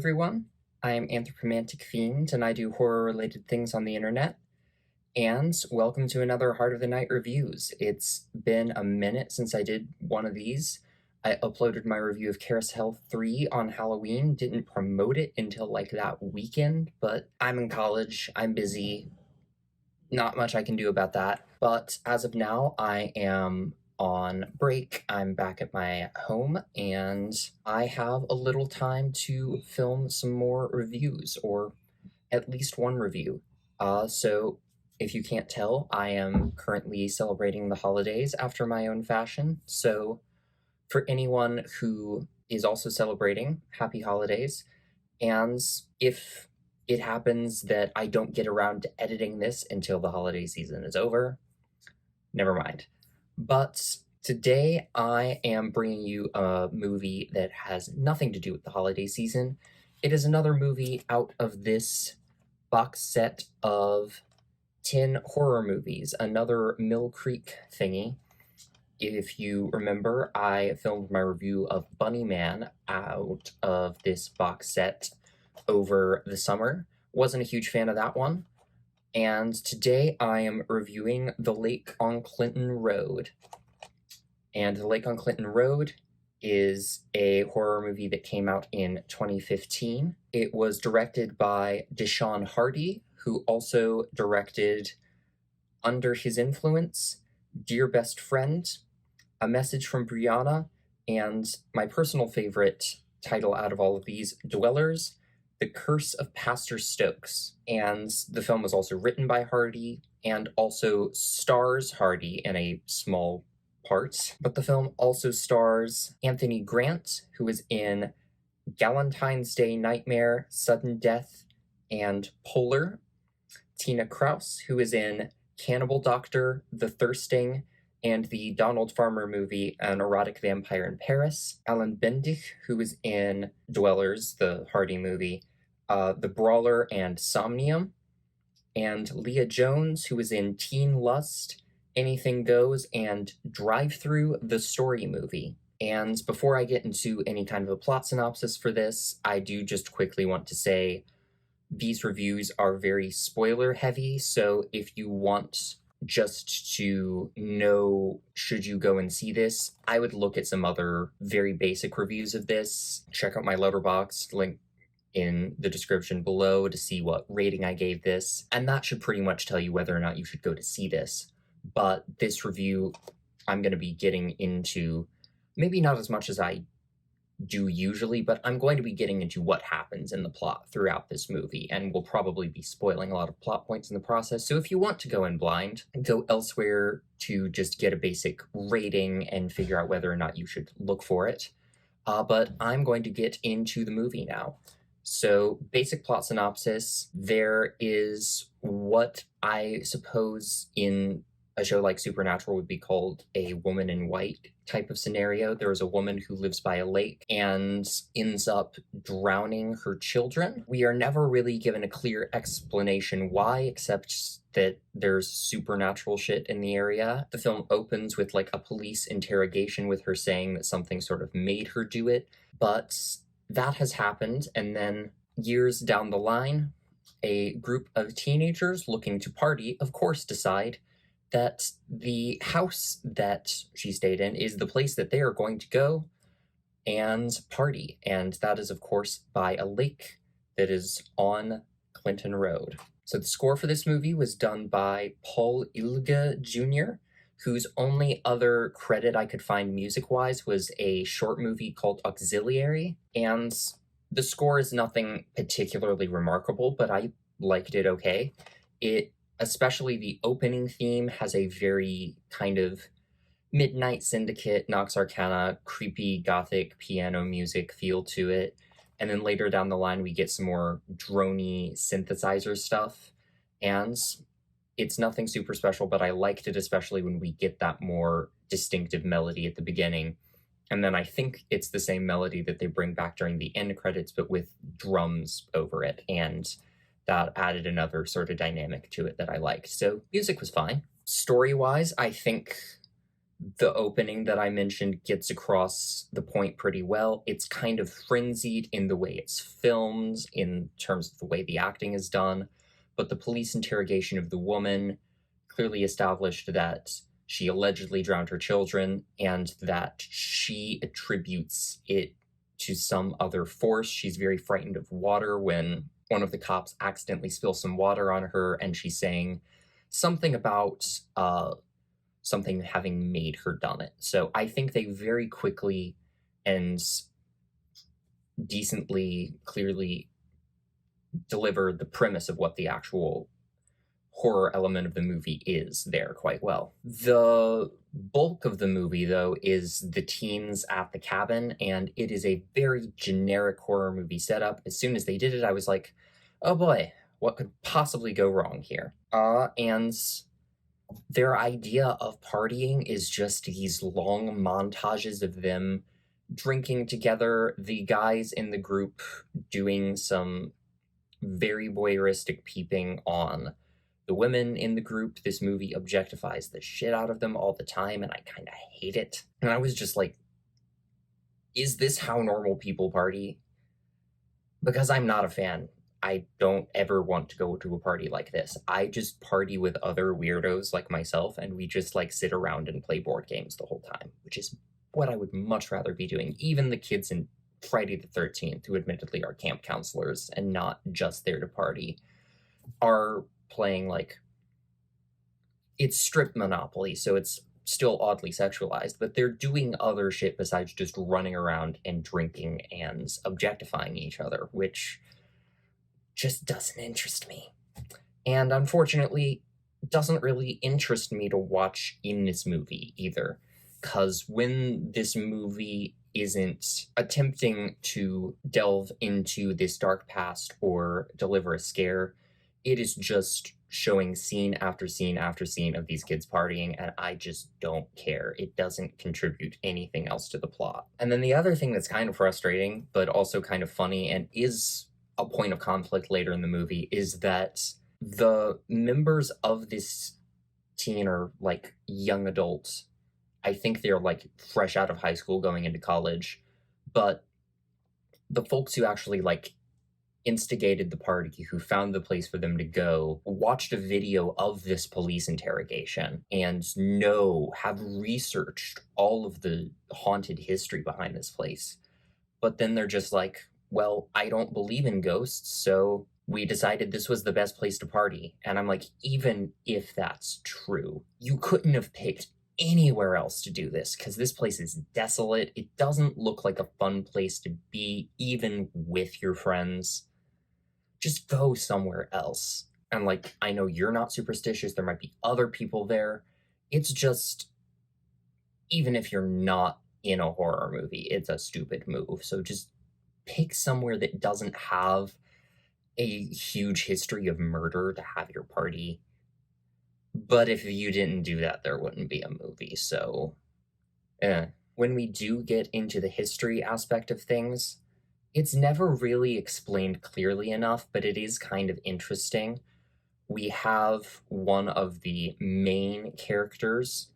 everyone. I'm Anthropomantic Fiend, and I do horror-related things on the internet. And welcome to another Heart of the Night reviews. It's been a minute since I did one of these. I uploaded my review of Carousel 3 on Halloween, didn't promote it until like that weekend, but I'm in college, I'm busy, not much I can do about that. But as of now, I am on break. I'm back at my home and I have a little time to film some more reviews, or at least one review. So if you can't tell, I am currently celebrating the holidays after my own fashion. So for anyone who is also celebrating, happy holidays. And if it happens that I don't get around to editing this until the holiday season is over, never mind. But today I am bringing you a movie that has nothing to do with the holiday season. It is another movie out of this box set of 10 horror movies, another Mill Creek thingy. If you remember, I filmed my review of Bunny Man out of this box set over the summer. Wasn't a huge fan of that one. And today I am reviewing The Lake on Clinton Road. And The Lake on Clinton Road is a horror movie that came out in 2015. It was directed by Deshaun Hardy, who also directed Under His Influence, Dear Best Friend, A Message from Brianna, and my personal favorite title out of all of these, Dwellers, The Curse of Pastor Stokes. And the film was also written by Hardy and also stars Hardy in a small part. But the film also stars Anthony Grant, who is in Galentine's Day Nightmare, Sudden Death, and Polar. Tina Kraus, who is in Cannibal Doctor, The Thirsting, and the Donald Farmer movie, An Erotic Vampire in Paris. Alan Bendick, who is in Dwellers, the Hardy movie, The Brawler, and Somnium. And Leah Jones, who is in Teen Lust, Anything Goes, and Drive Through, the Story movie. And before I get into any kind of a plot synopsis for this, I do just quickly want to say these reviews are very spoiler heavy, so if you want just to know should you go and see this, I would look at some other very basic reviews of this. Check out my Letterboxd link in the description below to see what rating I gave this, and that should pretty much tell you whether or not you should go to see this. But this review, I'm going to be getting into maybe not as much as I do usually, but I'm going to be getting into what happens in the plot throughout this movie, and we'll probably be spoiling a lot of plot points in the process. So if you want to go in blind, go elsewhere to just get a basic rating and figure out whether or not you should look for it. But I'm going to get into the movie now. So basic plot synopsis, there is what I suppose in a show like Supernatural would be called a woman in white type of scenario. There is a woman who lives by a lake and ends up drowning her children. We are never really given a clear explanation why, except that there's supernatural shit in the area. The film opens with like a police interrogation with her saying that something sort of made her do it, but that has happened, and then years down the line, a group of teenagers looking to party, of course, decide that the house that she stayed in is the place that they are going to go and party. And that is, of course, by a lake that is on Clinton Road. So the score for this movie was done by Paul Ilga Jr., whose only other credit I could find music-wise was a short movie called Auxiliary. And the score is nothing particularly remarkable, but I liked it okay. Especially the opening theme has a very kind of Midnight Syndicate, Nox Arcana, creepy gothic piano music feel to it. And then later down the line, we get some more droney synthesizer stuff. And it's nothing super special, but I liked it, especially when we get that more distinctive melody at the beginning. And then I think it's the same melody that they bring back during the end credits, but with drums over it. And that added another sort of dynamic to it that I liked. So music was fine. Story-wise, I think The opening that I mentioned gets across the point pretty well. It's kind of frenzied in the way it's filmed, in terms of the way the acting is done, but the police interrogation of the woman clearly established that she allegedly drowned her children and that she attributes it to some other force. She's very frightened of water when one of the cops accidentally spills some water on her, and she's saying something about something having made her done it. So I think they very quickly and decently, clearly deliver the premise of what the actual horror element of the movie is there quite well. The bulk of the movie, though, is the teens at the cabin, and it is a very generic horror movie setup. As soon as they did it, I was like, oh boy, what could possibly go wrong here? And their idea of partying is just these long montages of them drinking together, the guys in the group doing some very voyeuristic peeping on the women in the group. This movie objectifies the shit out of them all the time, and I kind of hate it. And I was just like, is this how normal people party? Because I'm not a fan. I don't ever want to go to a party like this. I just party with other weirdos like myself, and we just like sit around and play board games the whole time, which is what I would much rather be doing. Even the kids in Friday the 13th, who admittedly are camp counselors and not just there to party, are playing like, it's strip Monopoly, so it's still oddly sexualized, but they're doing other shit besides just running around and drinking and objectifying each other, which just doesn't interest me. And unfortunately, doesn't really interest me to watch in this movie either. Because when this movie isn't attempting to delve into this dark past or deliver a scare, it is just showing scene after scene after scene of these kids partying, and I just don't care. It doesn't contribute anything else to the plot. And then the other thing that's kind of frustrating, but also kind of funny, and is a point of conflict later in the movie, is that the members of this teen are like young adults. I think they're like fresh out of high school going into college, but the folks who actually like instigated the party, who found the place for them to go, watched a video of this police interrogation and have researched all of the haunted history behind this place. But then they're just like, well, I don't believe in ghosts, so we decided this was the best place to party. And I'm like, even if that's true, you couldn't have picked anywhere else to do this, because this place is desolate. It doesn't look like a fun place to be, even with your friends. Just go somewhere else. And like, I know you're not superstitious, there might be other people there. It's just, even if you're not in a horror movie, it's a stupid move. So just pick somewhere that doesn't have a huge history of murder to have your party. But if you didn't do that, there wouldn't be a movie. So, when we do get into the history aspect of things, it's never really explained clearly enough, but it is kind of interesting. We have one of the main characters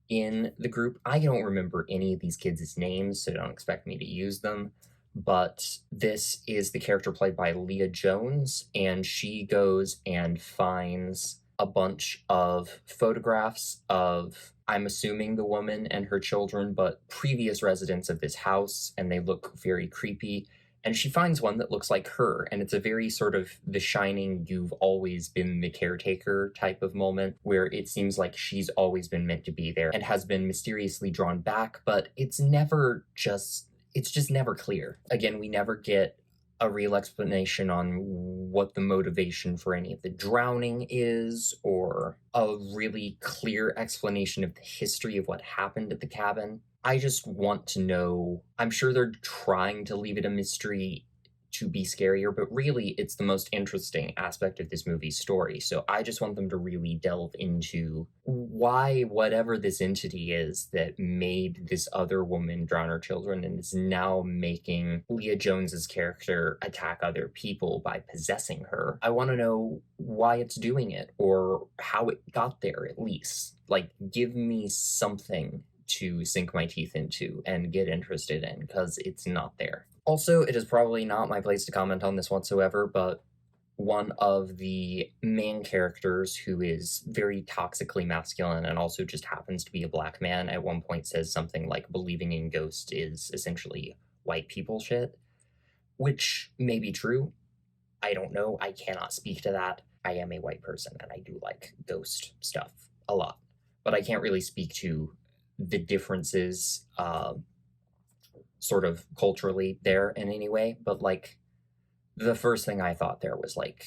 in the group. I don't remember any of these kids' names, so don't expect me to use them. But this is the character played by Leah Jones, and she goes and finds a bunch of photographs of, I'm assuming, the woman and her children, but previous residents of this house, and they look very creepy. And she finds one that looks like her, and it's a very sort of The Shining, you've always been the caretaker type of moment, where it seems like she's always been meant to be there and has been mysteriously drawn back, but it's just never clear. Again, we never get a real explanation on what the motivation for any of the drowning is, or a really clear explanation of the history of what happened at the cabin. I just want to know. I'm sure they're trying to leave it a mystery to be scarier, but really it's the most interesting aspect of this movie's story. So I just want them to really delve into why whatever this entity is that made this other woman drown her children and is now making Leah Jones's character attack other people by possessing her. I want to know why it's doing it, or how it got there at least. Like, give me something to sink my teeth into and get interested in, because it's not there. Also, it is probably not my place to comment on this whatsoever, but one of the main characters, who is very toxically masculine and also just happens to be a black man, at one point says something like believing in ghosts is essentially white people shit, which may be true. I don't know. I cannot speak to that. I am a white person and I do like ghost stuff a lot, but I can't really speak to the differences sort of culturally there in any way. But like, the first thing I thought there was like,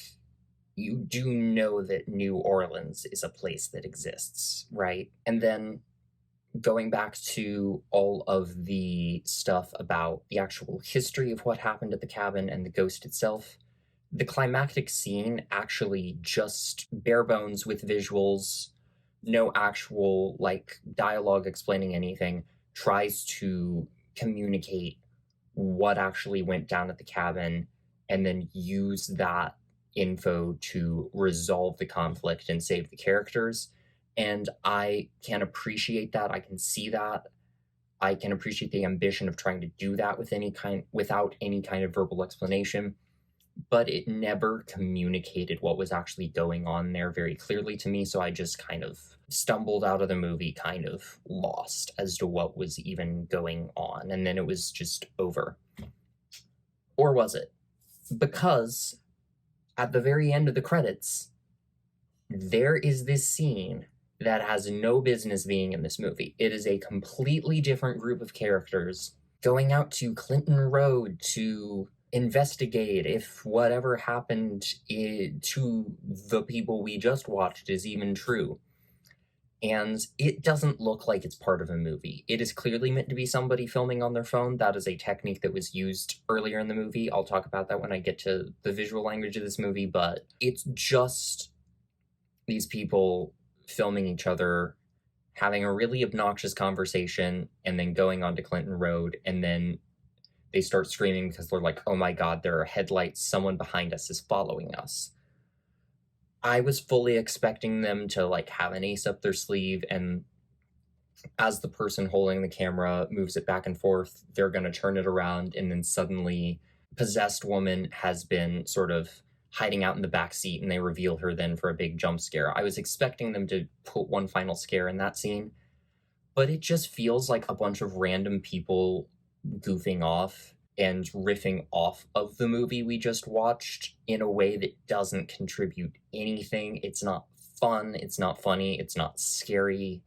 you do know that New Orleans is a place that exists, right? And then going back to all of the stuff about the actual history of what happened at the cabin and the ghost itself, the climactic scene actually just bare bones with visuals, no actual like dialogue explaining anything, tries to communicate what actually went down at the cabin and then use that info to resolve the conflict and save the characters. And I can appreciate that. I can see that. I can appreciate the ambition of trying to do that without any kind of verbal explanation, but it never communicated what was actually going on there very clearly to me, so I just kind of stumbled out of the movie kind of lost as to what was even going on, and then it was just over. Or was it? Because at the very end of the credits, there is this scene that has no business being in this movie. It is a completely different group of characters going out to Clinton Road to investigate if whatever happened to the people we just watched is even true. And it doesn't look like it's part of a movie. It is clearly meant to be somebody filming on their phone. That is a technique that was used earlier in the movie. I'll talk about that when I get to the visual language of this movie, but it's just these people filming each other, having a really obnoxious conversation, and then going onto Clinton Road, and then they start screaming because they're like, oh my god, there are headlights, someone behind us is following us. I was fully expecting them to like have an ace up their sleeve, and as the person holding the camera moves it back and forth, they're going to turn it around, and then suddenly possessed woman has been sort of hiding out in the back seat, and they reveal her then for a big jump scare. I was expecting them to put one final scare in that scene, but it just feels like a bunch of random people goofing off and riffing off of the movie we just watched in a way that doesn't contribute anything. It's not fun, it's not funny, it's not scary.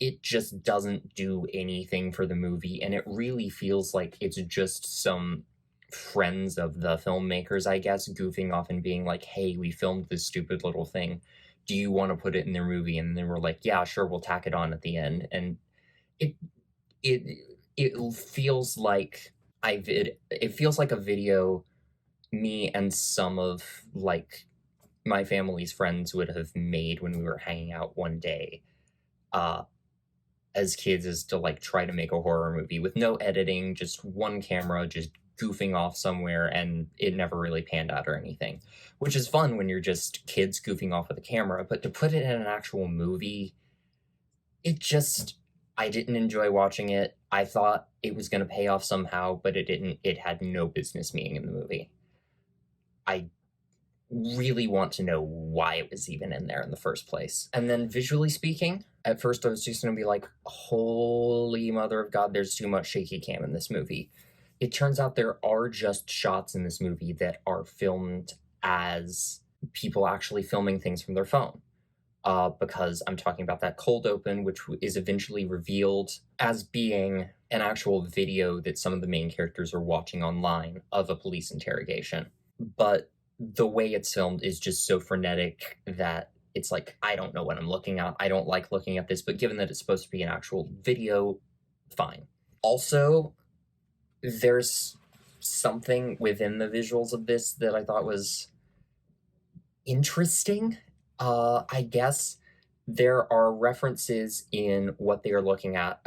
It just doesn't do anything for the movie, and it really feels like it's just some friends of the filmmakers, I guess, goofing off and being like, hey, we filmed this stupid little thing. Do you want to put it in their movie? And then we're like, yeah, sure, we'll tack it on at the end. And it feels like it feels like a video me and some of like my family's friends would have made when we were hanging out one day as kids, is to like try to make a horror movie with no editing, just one camera, just goofing off somewhere, and it never really panned out or anything, which is fun when you're just kids goofing off with a camera. But to put it in an actual movie, I didn't enjoy watching it. I thought it was going to pay off somehow, but it didn't. It had no business being in the movie. I really want to know why it was even in there in the first place. And then visually speaking, at first I was just going to be like, holy mother of God, there's too much shaky cam in this movie. It turns out there are just shots in this movie that are filmed as people actually filming things from their phone. Because I'm talking about that cold open, which is eventually revealed as being an actual video that some of the main characters are watching online of a police interrogation. But the way it's filmed is just so frenetic that it's like, I don't know what I'm looking at. I don't like looking at this, but given that it's supposed to be an actual video, fine. Also, there's something within the visuals of this that I thought was interesting. I guess there are references in what they are looking at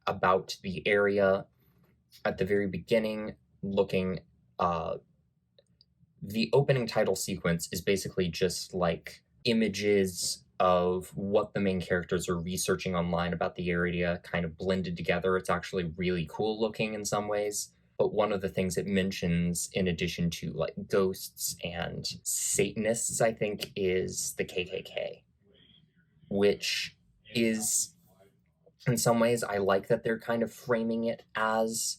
about the area at the very beginning, looking the opening title sequence is basically just like images of what the main characters are researching online about the area kind of blended together. It's actually really cool looking in some ways. But one of the things it mentions, in addition to like ghosts and Satanists, I think, is the KKK, which is, in some ways, I like that they're kind of framing it as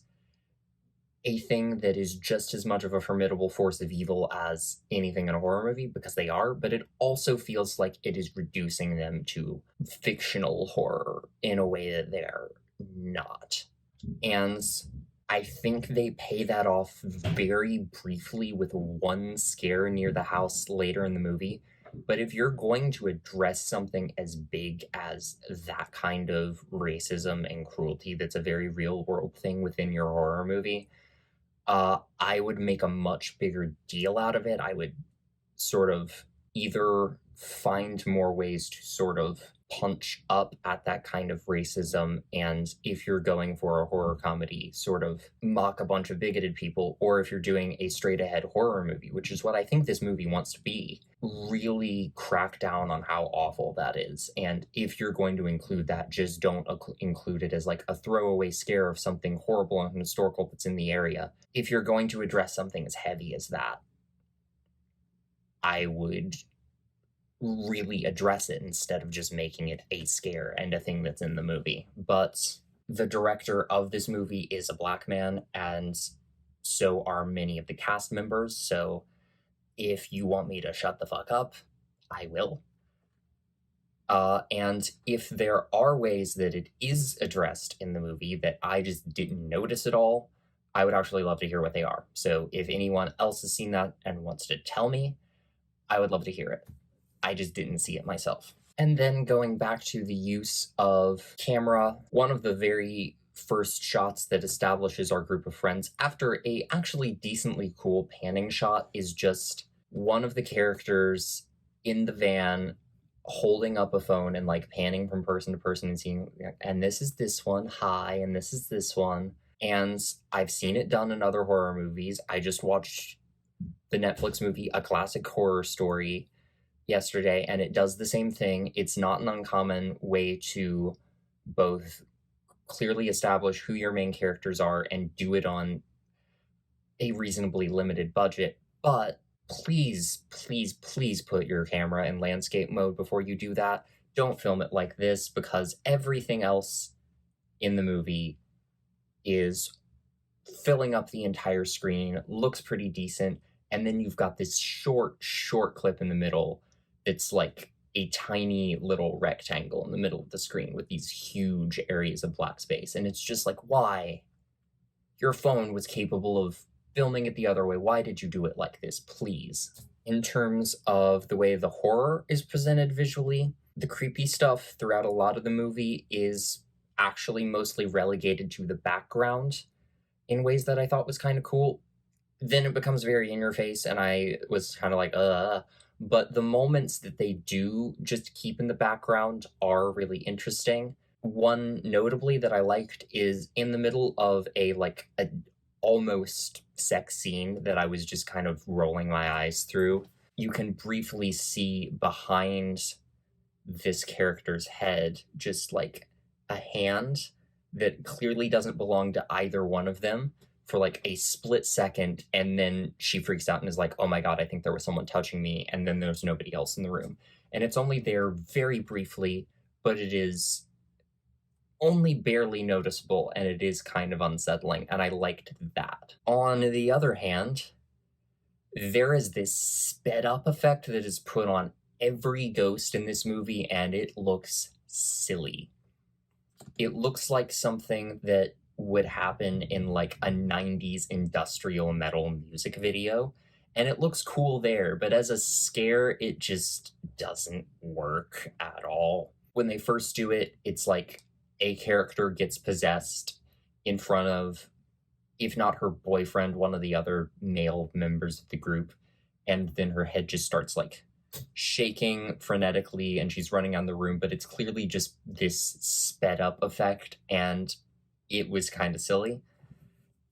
a thing that is just as much of a formidable force of evil as anything in a horror movie, because they are, but it also feels like it is reducing them to fictional horror in a way that they're not. And I think they pay that off very briefly with one scare near the house later in the movie. But if you're going to address something as big as that kind of racism and cruelty that's a very real world thing within your horror movie, I would make a much bigger deal out of it. I would sort of either find more ways to sort of punch up at that kind of racism, and if you're going for a horror comedy, sort of mock a bunch of bigoted people, or if you're doing a straight ahead horror movie, which is what I think this movie wants to be, really crack down on how awful that is. And if you're going to include that, just don't include it as like a throwaway scare of something horrible and historical that's in the area. If you're going to address something as heavy as that, I would really address it instead of just making it a scare and a thing that's in the movie. But the director of this movie is a black man, and so are many of the cast members. So if you want me to shut the fuck up, I will. And if there are ways that it is addressed in the movie that I just didn't notice at all, I would actually love to hear what they are. So if anyone else has seen that and wants to tell me, I would love to hear it. I just didn't see it myself. And then going back to the use of camera, one of the very first shots that establishes our group of friends after a actually decently cool panning shot is just one of the characters in the van holding up a phone and like panning from person to person and seeing, and this is this one, hi, and this is this one. And I've seen it done in other horror movies. I just watched the Netflix movie A Classic Horror Story yesterday, and it does the same thing. It's not an uncommon way to both clearly establish who your main characters are and do it on a reasonably limited budget, but please, please, please put your camera in landscape mode before you do that. Don't film it like this, because everything else in the movie is filling up the entire screen, looks pretty decent, and then you've got this short clip in the middle that's like a tiny little rectangle in the middle of the screen with these huge areas of black space. And it's just like, why? Your phone was capable of filming it the other way. Why did you do it like this, please? In terms of the way the horror is presented visually, the creepy stuff throughout a lot of the movie is actually mostly relegated to the background in ways that I thought was kind of cool. Then it becomes very in your face, and I was kind of like, but the moments that they do just keep in the background are really interesting. One notably that I liked is in the middle of a almost sex scene that I was just kind of rolling my eyes through. You can briefly see behind this character's head just like a hand that clearly doesn't belong to either one of them for like a split second, and then she freaks out and is like, oh my god, I think there was someone touching me, and then there's nobody else in the room. And it's only there very briefly, but it is only barely noticeable, and it is kind of unsettling, and I liked that. On the other hand, there is this sped up effect that is put on every ghost in this movie, and it looks silly. It looks like something that would happen in like a 90s industrial metal music video, and it looks cool there, but as a scare, it just doesn't work at all. When they first do it, it's like a character gets possessed in front of, if not her boyfriend, one of the other male members of the group, and then her head just starts like shaking frenetically and she's running around the room, but it's clearly just this sped up effect, and it was kind of silly.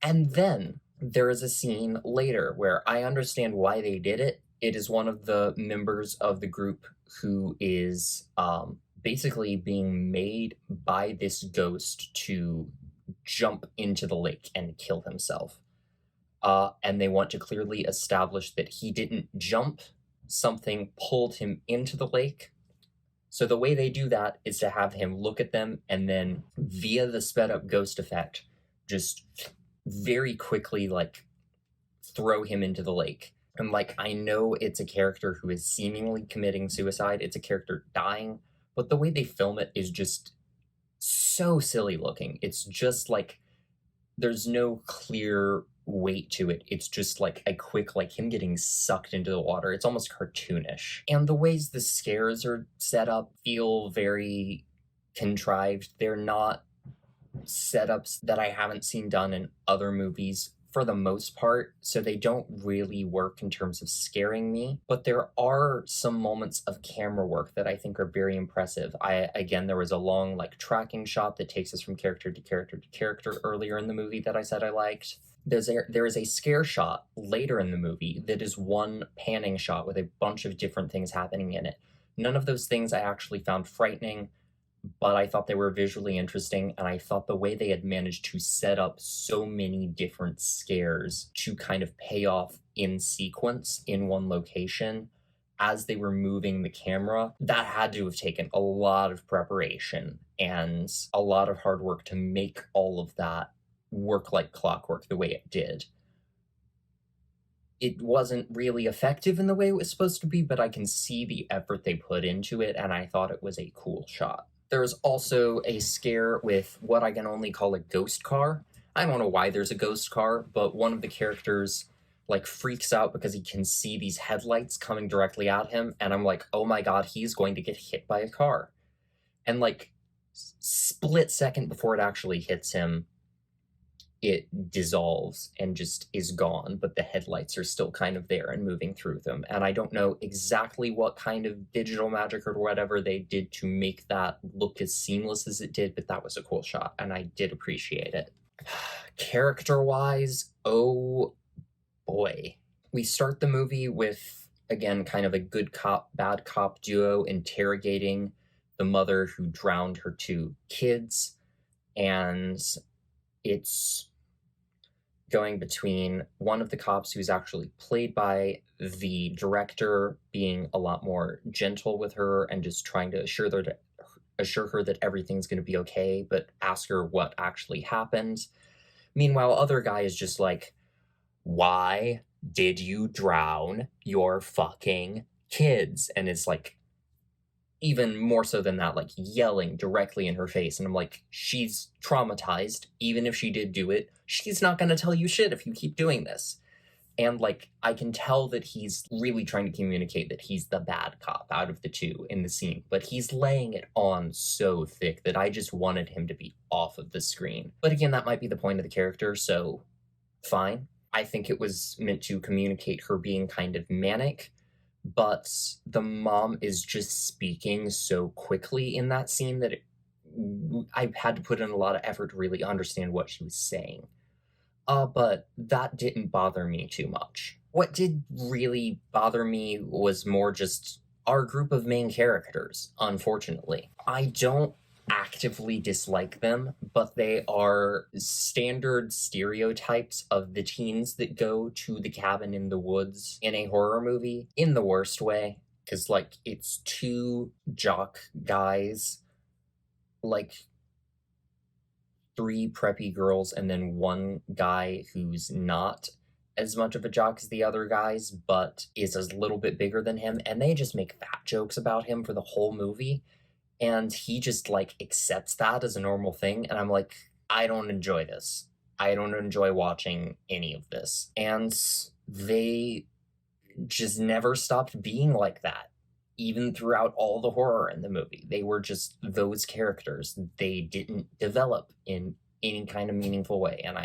And then there is a scene later where I understand why they did it. It is one of the members of the group who is basically being made by this ghost to jump into the lake and kill himself. And they want to clearly establish that he didn't jump, something pulled him into the lake. So the way they do that is to have him look at them and then, via the sped up ghost effect, just very quickly, like, throw him into the lake. And, like, I know it's a character who is seemingly committing suicide, it's a character dying, but the way they film it is just so silly looking. It's just like there's no clear weight to it. It's just like a quick, like him getting sucked into the water. It's almost cartoonish. And the ways the scares are set up feel very contrived. They're not setups that I haven't seen done in other movies for the most part, so they don't really work in terms of scaring me. But there are some moments of camera work that I think are very impressive. Again, there was a long, like, tracking shot that takes us from character to character to character earlier in the movie that I said I liked. There is a scare shot later in the movie that is one panning shot with a bunch of different things happening in it. None of those things I actually found frightening, but I thought they were visually interesting, and I thought the way they had managed to set up so many different scares to kind of pay off in sequence in one location as they were moving the camera, that had to have taken a lot of preparation and a lot of hard work to make all of that work like clockwork the way it did. It wasn't really effective in the way it was supposed to be, but I can see the effort they put into it, and I thought it was a cool shot. There's also a scare with what I can only call a ghost car. I don't know why there's a ghost car, but one of the characters, like, freaks out because he can see these headlights coming directly at him, and I'm like, oh my god, he's going to get hit by a car. And, like, split second before it actually hits him, it dissolves and just is gone, but the headlights are still kind of there and moving through them. And I don't know exactly what kind of digital magic or whatever they did to make that look as seamless as it did, but that was a cool shot, and I did appreciate it. Character-wise, oh boy. We start the movie with, again, kind of a good cop, bad cop duo interrogating the mother who drowned her two kids, and it's going between one of the cops who's actually played by the director being a lot more gentle with her and just trying to assure her that everything's going to be okay, but ask her what actually happened. Meanwhile, other guy is just like, why did you drown your fucking kids? And it's like, even more so than that, like, yelling directly in her face. And I'm like, she's traumatized. Even if she did do it, she's not going to tell you shit if you keep doing this. And, like, I can tell that he's really trying to communicate that he's the bad cop out of the two in the scene, but he's laying it on so thick that I just wanted him to be off of the screen. But again, that might be the point of the character, so fine. I think it was meant to communicate her being kind of manic, but the mom is just speaking so quickly in that scene that I had to put in a lot of effort to really understand what she was saying. But that didn't bother me too much. What did really bother me was more just our group of main characters, unfortunately. I don't actively dislike them, but they are standard stereotypes of the teens that go to the cabin in the woods in a horror movie, in the worst way. Because, like, it's two jock guys, like, three preppy girls, and then one guy who's not as much of a jock as the other guys, but is a little bit bigger than him, and they just make fat jokes about him for the whole movie. And he just, like, accepts that as a normal thing, and I'm like, I don't enjoy this. I don't enjoy watching any of this. And they just never stopped being like that, even throughout all the horror in the movie. They were just those characters. They didn't develop in any kind of meaningful way, and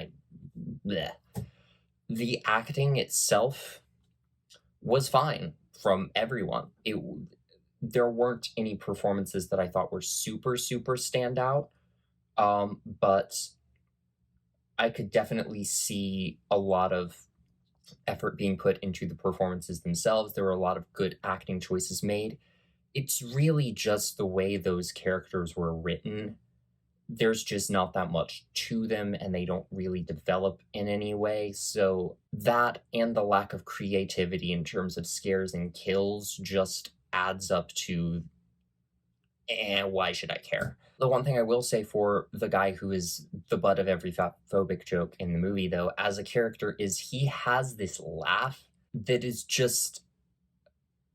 bleh. The acting itself was fine from everyone. There weren't any performances that I thought were super, super standout, but I could definitely see a lot of effort being put into the performances themselves. There were a lot of good acting choices made. it's really just the way those characters were written. There's just not that much to them and they don't really develop in any way. So that and the lack of creativity in terms of scares and kills just adds up to, why should I care? The one thing I will say for the guy who is the butt of every phobic joke in the movie, though, as a character, is he has this laugh that is just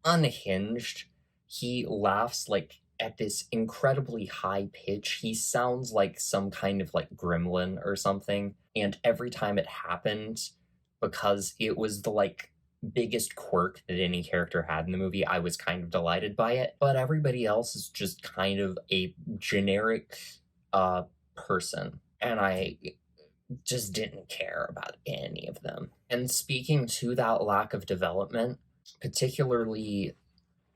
unhinged. He laughs like at this incredibly high pitch. He sounds like some kind of like gremlin or something. And every time it happened, because it was the like biggest quirk that any character had in the movie, I was kind of delighted by it. But everybody else is just kind of a generic person. And I just didn't care about any of them. And speaking to that lack of development, particularly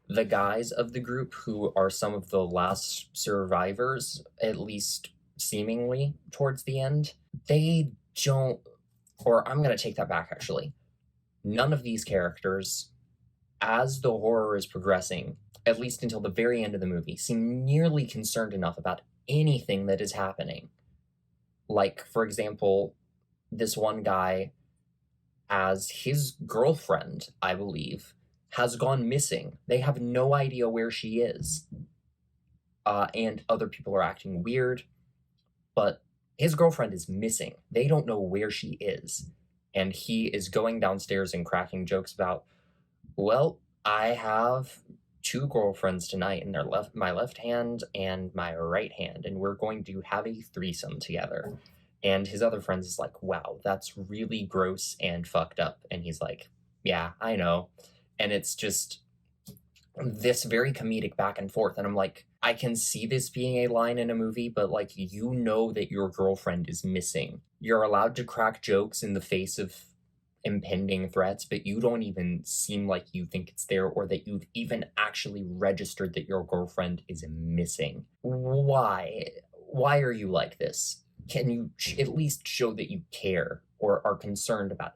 the guys of the group who are some of the last survivors, at least seemingly towards the end, they don't, or I'm going to take that back actually. None of these characters, as the horror is progressing, at least until the very end of the movie, seem nearly concerned enough about anything that is happening. Like, for example, this one guy, as his girlfriend, I believe, has gone missing. They have no idea where she is. And other people are acting weird, but his girlfriend is missing. They don't know where she is. And he is going downstairs and cracking jokes about, well, I have two girlfriends tonight, and they're my left hand and my right hand, and we're going to have a threesome together. And his other friends is like, wow, that's really gross and fucked up. And he's like, yeah, I know. And it's just this very comedic back and forth. And I'm like, I can see this being a line in a movie, but like, you know that your girlfriend is missing. You're allowed to crack jokes in the face of impending threats, but you don't even seem like you think it's there or that you've even actually registered that your girlfriend is missing. Why? Why are you like this? Can you at least show that you care or are concerned about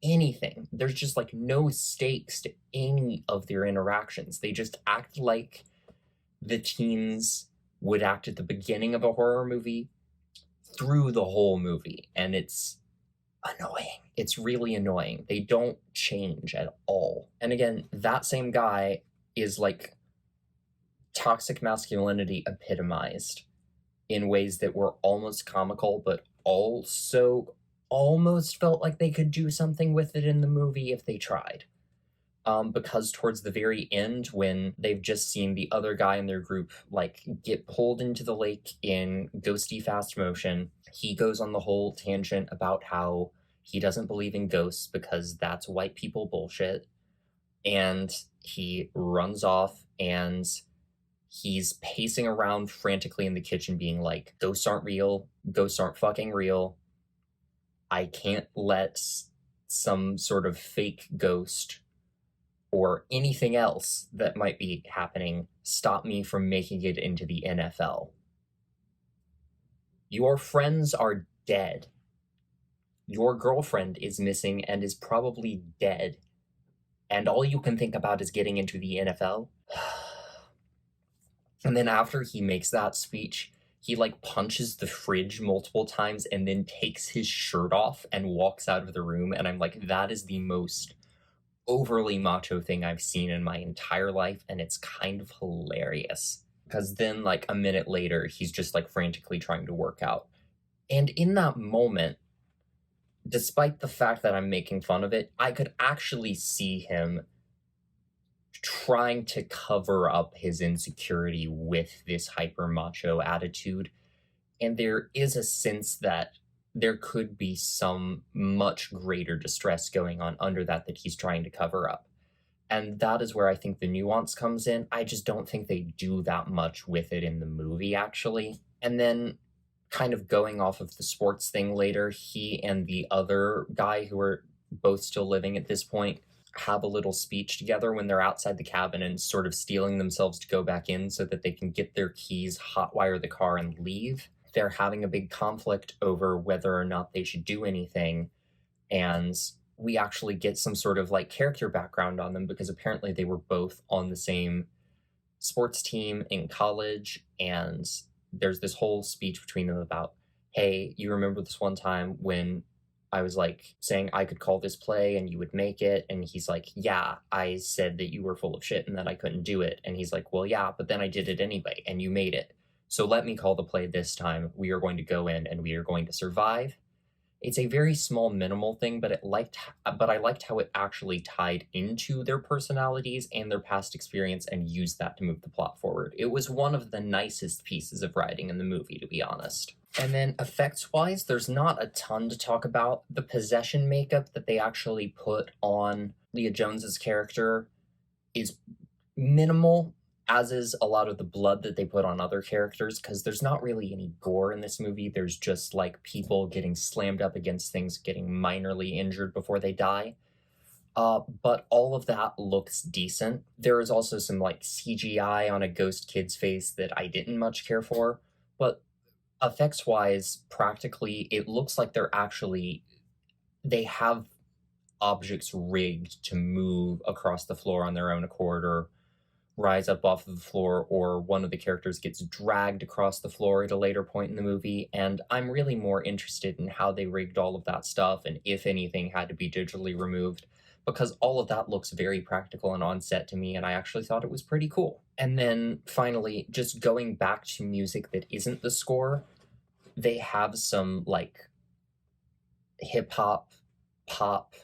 anything? There's just like no stakes to any of their interactions. They just act like the teens would act at the beginning of a horror movie through the whole movie. And it's annoying. It's really annoying. They don't change at all. And again, that same guy is like toxic masculinity epitomized in ways that were almost comical, but also almost felt like they could do something with it in the movie if they tried. Because towards the very end, when they've just seen the other guy in their group like get pulled into the lake in ghosty fast motion, he goes on the whole tangent about how he doesn't believe in ghosts because that's white people bullshit. And he runs off and he's pacing around frantically in the kitchen being like, ghosts aren't real, ghosts aren't fucking real. I can't let some sort of fake ghost or anything else that might be happening stop me from making it into the NFL. Your friends are dead. Your girlfriend is missing and is probably dead. And all you can think about is getting into the NFL. And then after he makes that speech, he like punches the fridge multiple times and then takes his shirt off and walks out of the room. And I'm like, that is the most overly macho thing I've seen in my entire life. And it's kind of hilarious. Because then like a minute later, he's just like frantically trying to work out. And in that moment, despite the fact that I'm making fun of it, I could actually see him trying to cover up his insecurity with this hyper macho attitude. And there is a sense that there could be some much greater distress going on under that he's trying to cover up. And that is where I think the nuance comes in. I just don't think they do that much with it in the movie, actually. And then kind of going off of the sports thing later, he and the other guy who are both still living at this point have a little speech together when they're outside the cabin and sort of steeling themselves to go back in so that they can get their keys, hotwire the car, and leave. They're having a big conflict over whether or not they should do anything. And we actually get some sort of like character background on them because apparently they were both on the same sports team in college, and there's this whole speech between them about, hey, you remember this one time when I was like saying I could call this play and you would make it? And he's like, yeah, I said that you were full of shit and that I couldn't do it. And he's like, well, yeah, but then I did it anyway and you made it. So let me call the play this time. We are going to go in and we are going to survive. It's a very small, minimal thing, but I liked how it actually tied into their personalities and their past experience and used that to move the plot forward. It was one of the nicest pieces of writing in the movie, to be honest. And then effects-wise, there's not a ton to talk about. The possession makeup that they actually put on Leah Jones's character is minimal, as is a lot of the blood that they put on other characters, because there's not really any gore in this movie. There's just like people getting slammed up against things, getting minorly injured before they die. But all of that looks decent. There is also some like CGI on a ghost kid's face that I didn't much care for, but effects wise, practically, it looks like they have objects rigged to move across the floor on their own accord or rise up off of the floor, or one of the characters gets dragged across the floor at a later point in the movie. And I'm really more interested in how they rigged all of that stuff and if anything had to be digitally removed, because all of that looks very practical and on set to me, and I actually thought it was pretty cool. And then finally, just going back to music that isn't the score, they have some like hip hop, pop,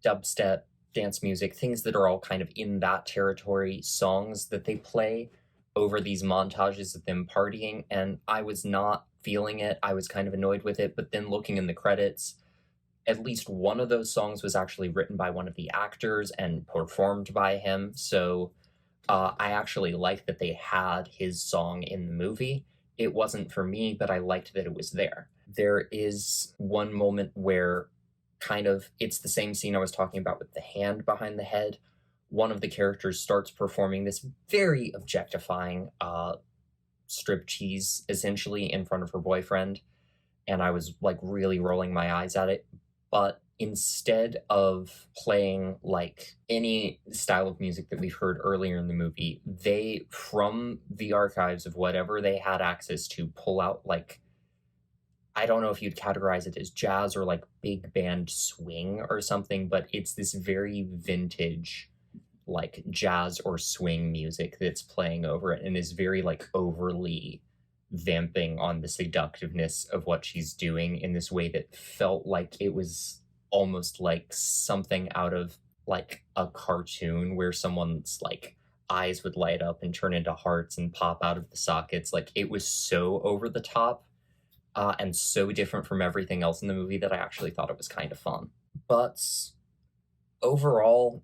dubstep, dance music, things that are all kind of in that territory, songs that they play over these montages of them partying, and I was not feeling it. I was kind of annoyed with it, but then looking in the credits, at least one of those songs was actually written by one of the actors and performed by him, so I actually liked that they had his song in the movie. It wasn't for me, but I liked that it was there. There is one moment where kind of it's the same scene I was talking about with the hand behind the head. One of the characters starts performing this very objectifying striptease essentially in front of her boyfriend, and I was like really rolling my eyes at it. But instead of playing like any style of music that we've heard earlier in the movie, they, from the archives of whatever they had access to, pull out like, I don't know if you'd categorize it as jazz or like big band swing or something, but it's this very vintage like jazz or swing music that's playing over it and is very like overly vamping on the seductiveness of what she's doing in this way that felt like it was almost like something out of like a cartoon where someone's like eyes would light up and turn into hearts and pop out of the sockets. Like it was so over the top and so different from everything else in the movie that I actually thought it was kind of fun. But overall,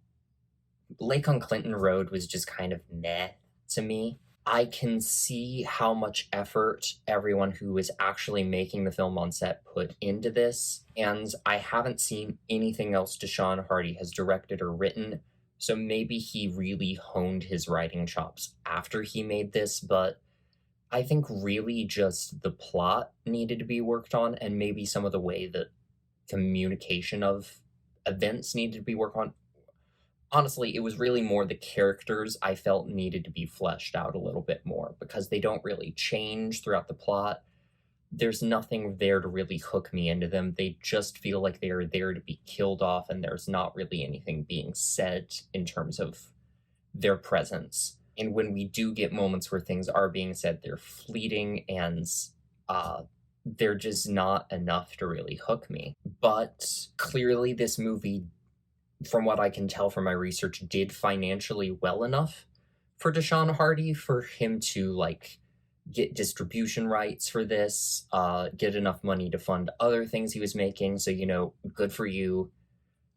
Lake on Clinton Road was just kind of meh to me. I can see how much effort everyone who was actually making the film on set put into this, and I haven't seen anything else Deshaun Hardy has directed or written, so maybe he really honed his writing chops after he made this, but I think really just the plot needed to be worked on, and maybe some of the way that communication of events needed to be worked on. Honestly, it was really more the characters I felt needed to be fleshed out a little bit more because they don't really change throughout the plot. There's nothing there to really hook me into them. They just feel like they are there to be killed off, and there's not really anything being said in terms of their presence. And when we do get moments where things are being said, they're fleeting and they're just not enough to really hook me. But clearly, this movie, from what I can tell from my research, did financially well enough for Deshaun Hardy for him to like get distribution rights for this, get enough money to fund other things he was making. So, you know, good for you.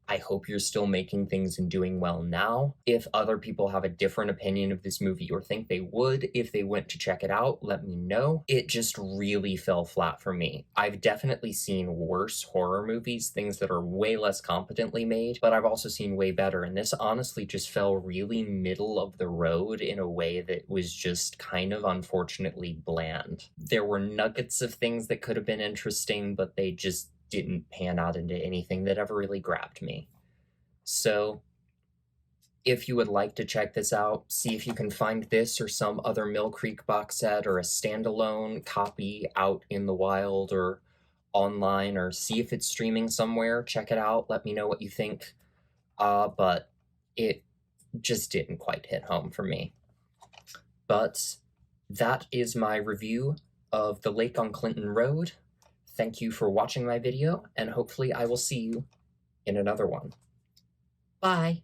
I hope you're still making things and doing well now. If other people have a different opinion of this movie or think they would if they went to check it out, let me know. It just really fell flat for me. I've definitely seen worse horror movies, things that are way less competently made, but I've also seen way better, and this honestly just fell really middle of the road in a way that was just kind of unfortunately bland. There were nuggets of things that could have been interesting, but they just didn't pan out into anything that ever really grabbed me. So if you would like to check this out, see if you can find this or some other Mill Creek box set or a standalone copy out in the wild or online, or see if it's streaming somewhere. Check it out. Let me know what you think. But it just didn't quite hit home for me. But that is my review of The Lake on Clinton Road. Thank you for watching my video, and hopefully I will see you in another one. Bye!